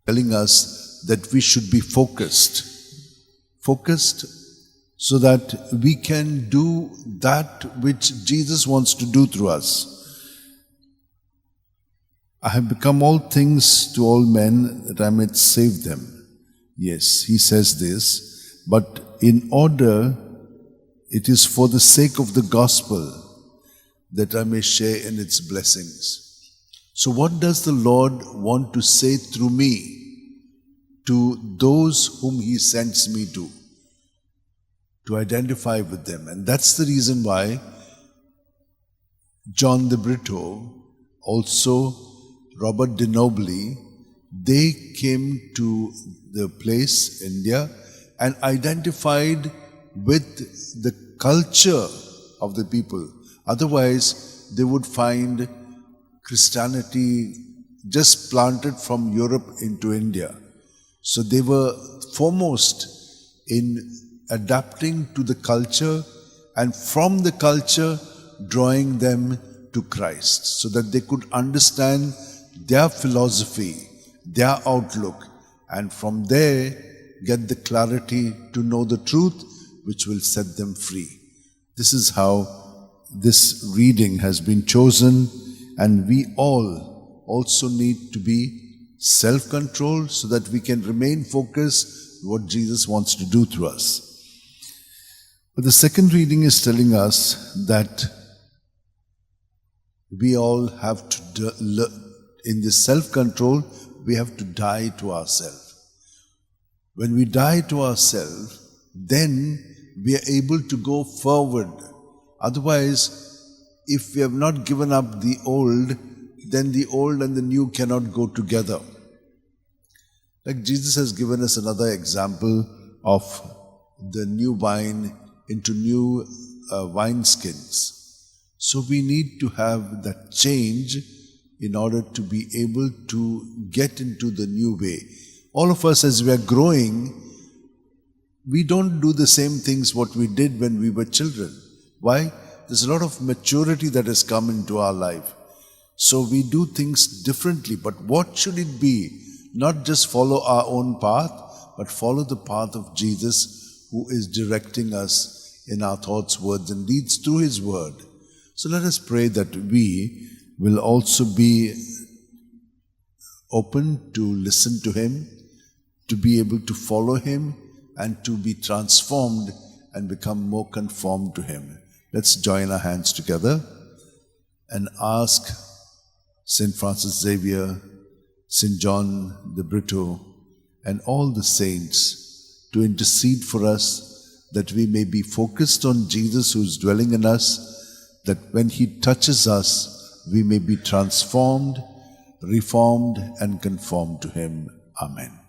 telling us that we should be focused so that we can do that which Jesus wants to do through us. I have become all things to all men that I might save them. Yes, he says this, but in order, it is for the sake of the gospel that I may share in its blessings. So what does the Lord want to say through me to those whom he sends me to identify with them? And that's the reason why John the Brito, also Robert de Nobly, they came to the place, India, and identified with the culture of the people. Otherwise, they would find Christianity just planted from Europe into India. So they were foremost in adapting to the culture, and from the culture drawing them to Christ, so that they could understand their philosophy, their outlook, and from there get the clarity to know the truth which will set them free. This is how this reading has been chosen, and we all also need to be self-controlled so that we can remain focused on what Jesus wants to do through us. But the second reading is telling us that we all have to, in this self-control, we have to die to ourselves. When we die to ourselves, then we are able to go forward. Otherwise, if we have not given up the old, then the old and the new cannot go together. Like Jesus has given us another example of the new wine into new wineskins. So we need to have that change in order to be able to get into the new way. All of us, as we are growing, we don't do the same things what we did when we were children. Why? There's a lot of maturity that has come into our life. So we do things differently. But what should it be? Not just follow our own path, but follow the path of Jesus, who is directing us in our thoughts, words, and deeds through his word. So let us pray that we will also be open to listen to him, to be able to follow him, and to be transformed and become more conformed to him. Let's join our hands together and ask St Francis Xavier, St John the Brito, and all the saints to intercede for us, that we may be focused on Jesus who is dwelling in us, that when he touches us, we may be transformed, reformed, and conformed to him. Amen.